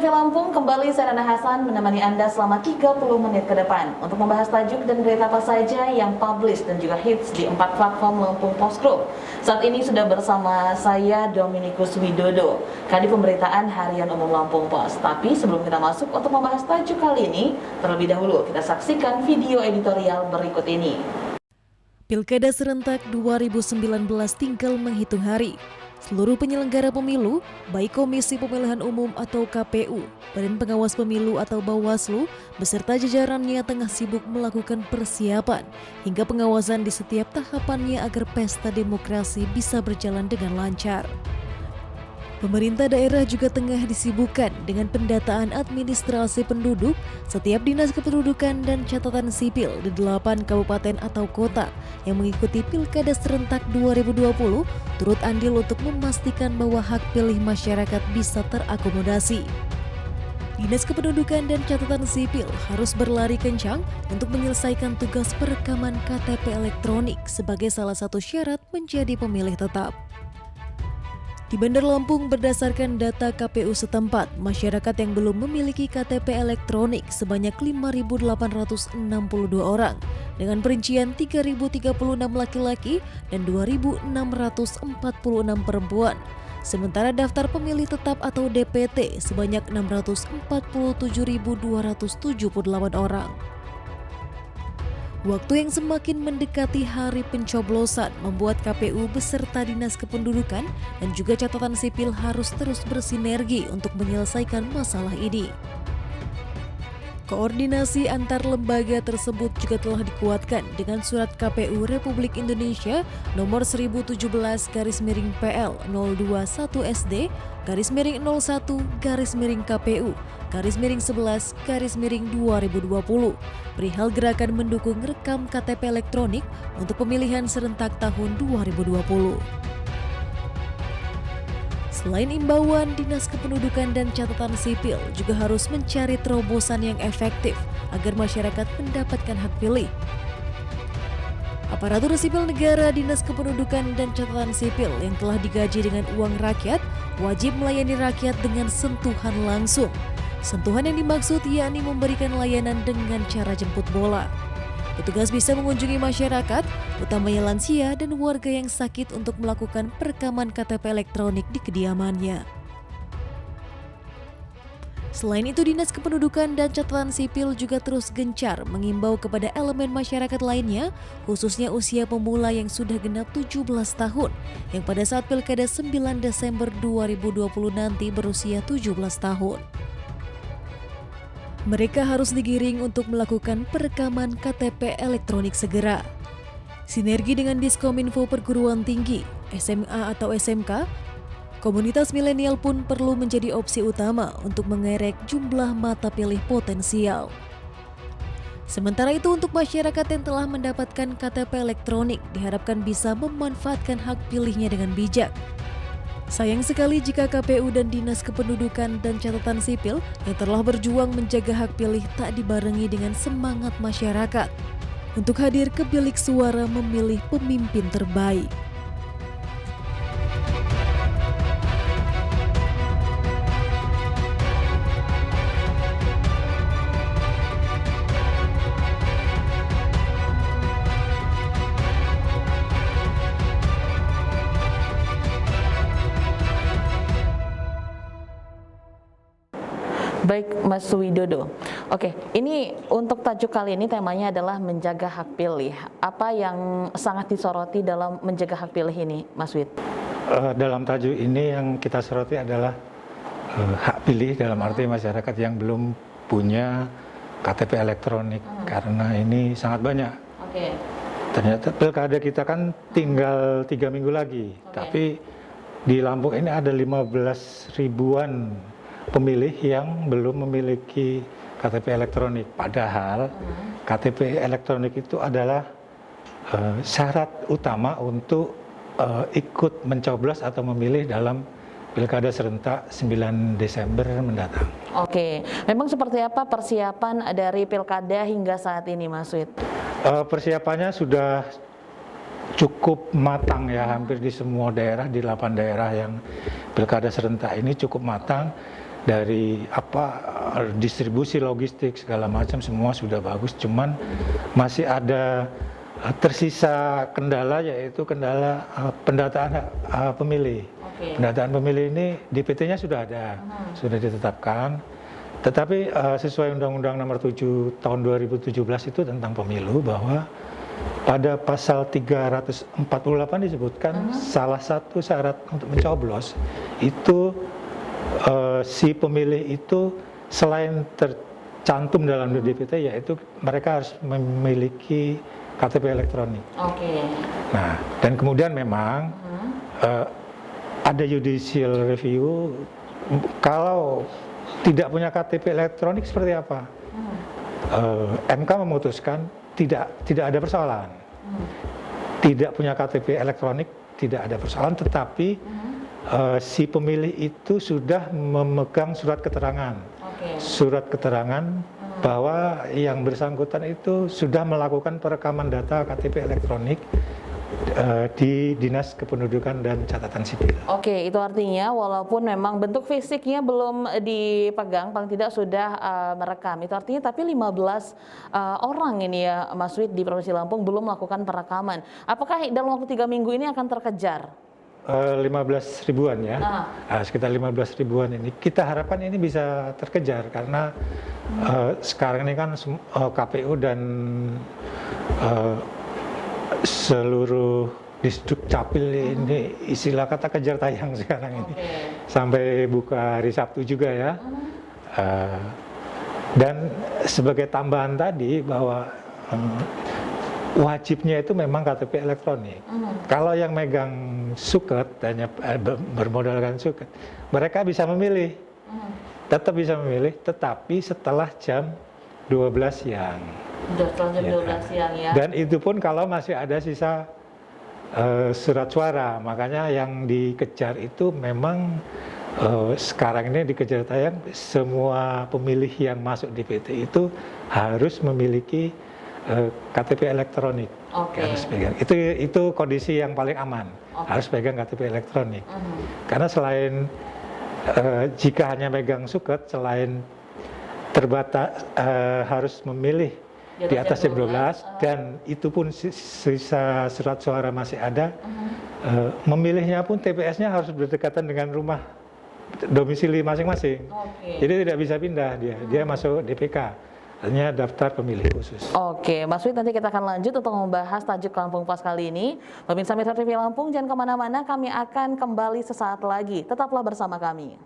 TV Lampung, kembali saya Nana Hasan menemani Anda selama 30 menit ke depan untuk membahas tajuk dan berita apa saja yang publish dan juga hits di 4 platform Lampung Post Group. Saat ini sudah bersama saya Dominikus Widodo, Kadif Pemberitaan Harian Umum Lampung Post. Tapi sebelum kita masuk untuk membahas tajuk kali ini, terlebih dahulu kita saksikan video editorial berikut ini. Pilkada serentak 2019 tinggal menghitung hari. Seluruh penyelenggara pemilu, baik Komisi Pemilihan Umum atau KPU, Badan Pengawas Pemilu atau Bawaslu, beserta jajarannya tengah sibuk melakukan persiapan hingga pengawasan di setiap tahapannya agar pesta demokrasi bisa berjalan dengan lancar. Pemerintah daerah juga tengah disibukkan dengan pendataan administrasi penduduk setiap dinas kependudukan dan catatan sipil di 8 kabupaten atau kota yang mengikuti Pilkada serentak 2020 turut andil untuk memastikan bahwa hak pilih masyarakat bisa terakomodasi. Dinas Kependudukan dan Catatan Sipil harus berlari kencang untuk menyelesaikan tugas perekaman KTP elektronik sebagai salah satu syarat menjadi pemilih tetap. Di Bandar Lampung, berdasarkan data KPU setempat, masyarakat yang belum memiliki KTP elektronik sebanyak 5.862 orang, dengan perincian 3.036 laki-laki dan 2.646 perempuan. Sementara daftar pemilih tetap atau DPT sebanyak 647.278 orang. Waktu yang semakin mendekati hari pencoblosan membuat KPU beserta Dinas Kependudukan dan juga catatan sipil harus terus bersinergi untuk menyelesaikan masalah ini. Koordinasi antar lembaga tersebut juga telah dikuatkan dengan surat KPU Republik Indonesia nomor 1017/PL 021 SD /01/KPU /11/2020 perihal gerakan mendukung rekam KTP elektronik untuk pemilihan serentak tahun 2020. Selain imbauan, Dinas Kependudukan dan Catatan Sipil juga harus mencari terobosan yang efektif agar masyarakat mendapatkan hak pilih. Aparatur sipil negara, Dinas Kependudukan dan Catatan Sipil yang telah digaji dengan uang rakyat wajib melayani rakyat dengan sentuhan langsung. Sentuhan yang dimaksud yakni memberikan layanan dengan cara jemput bola. Petugas bisa mengunjungi masyarakat, utamanya lansia dan warga yang sakit untuk melakukan perekaman KTP elektronik di kediamannya. Selain itu, Dinas Kependudukan dan Catatan Sipil juga terus gencar mengimbau kepada elemen masyarakat lainnya, khususnya usia pemula yang sudah genap 17 tahun, yang pada saat Pilkada 9 Desember 2020 nanti berusia 17 tahun. Mereka harus digiring untuk melakukan perekaman KTP elektronik segera. Sinergi dengan Diskominfo Perguruan Tinggi, SMA atau SMK, komunitas milenial pun perlu menjadi opsi utama untuk mengerek jumlah mata pilih potensial. Sementara itu, untuk masyarakat yang telah mendapatkan KTP elektronik diharapkan bisa memanfaatkan hak pilihnya dengan bijak. Sayang sekali jika KPU dan Dinas Kependudukan dan Catatan Sipil yang telah berjuang menjaga hak pilih tak dibarengi dengan semangat masyarakat untuk hadir ke bilik suara memilih pemimpin terbaik. Baik, Mas Widodo. Oke, ini untuk tajuk kali ini temanya adalah menjaga hak pilih. Apa yang sangat disoroti dalam menjaga hak pilih ini, Mas Wid? Dalam tajuk ini yang kita soroti adalah hak pilih dalam arti masyarakat yang belum punya KTP elektronik karena ini sangat banyak. Oke. Ternyata pilkada kita kan tinggal 3 minggu lagi, tapi di Lampung ini ada 15 ribuan pemilih yang belum memiliki KTP elektronik. Padahal KTP elektronik itu adalah syarat utama untuk ikut mencoblos atau memilih dalam Pilkada serentak 9 Desember mendatang. Oke, memang seperti apa persiapan dari Pilkada hingga saat ini, Mas Wid? Persiapannya sudah cukup matang ya, hampir di semua daerah, di 8 daerah yang Pilkada serentak ini cukup matang. dari distribusi logistik segala macam semua sudah bagus, cuman masih ada tersisa kendala, yaitu kendala pendataan pemilih. Pendataan pemilih ini DPT-nya sudah ada, sudah ditetapkan, tetapi sesuai Undang-Undang Nomor 7 Tahun 2017 itu tentang pemilu, bahwa pada pasal 348 disebutkan salah satu syarat untuk mencoblos itu si pemilih itu selain tercantum dalam DPT, yaitu mereka harus memiliki KTP elektronik. Nah, dan kemudian memang ada judicial review, kalau tidak punya KTP elektronik seperti apa? MK memutuskan tidak ada persoalan. Tidak punya KTP elektronik tidak ada persoalan, tetapi si pemilih itu sudah memegang surat keterangan. Surat keterangan bahwa yang bersangkutan itu sudah melakukan perekaman data KTP elektronik di Dinas Kependudukan dan Catatan Sipil. Oke, itu artinya walaupun memang bentuk fisiknya belum dipegang, paling tidak sudah merekam. Itu artinya tapi 15 orang ini ya Mas Wid di Provinsi Lampung belum melakukan perekaman. Apakah dalam waktu 3 minggu ini akan terkejar? 15 ribuan ya, sekitar 15 ribuan ini. Kita harapkan ini bisa terkejar karena sekarang ini kan KPU dan seluruh Disduk Capil ini istilah kata kejar tayang sekarang ini, sampai buka hari Sabtu juga ya. Dan sebagai tambahan tadi bahwa wajibnya itu memang KTP elektronik. Kalau yang megang suket, hanya bermodalkan suket, mereka bisa memilih, tetap bisa memilih, tetapi setelah jam 12 siang. Setelah jam 12 siang ya. Dan itu pun kalau masih ada sisa surat suara, makanya yang dikejar itu memang sekarang ini dikejar tayang semua pemilih yang masuk di PT itu harus memiliki KTP elektronik. Harus pegang. Itu kondisi yang paling aman. Harus pegang KTP elektronik. Karena selain jika hanya megang suket, selain terbatas harus memilih di atas jam 12 dan itu pun sisa surat suara masih ada, memilihnya pun TPS-nya harus berdekatan dengan rumah domisili masing-masing. Jadi tidak bisa pindah dia masuk DPK. Hanya daftar pemilih khusus. Oke, Mas Wid, nanti kita akan lanjut untuk membahas tajuk Lampung Pos kali ini. Pemirsa Metro TV Lampung, jangan kemana-mana, kami akan kembali sesaat lagi. Tetaplah bersama kami.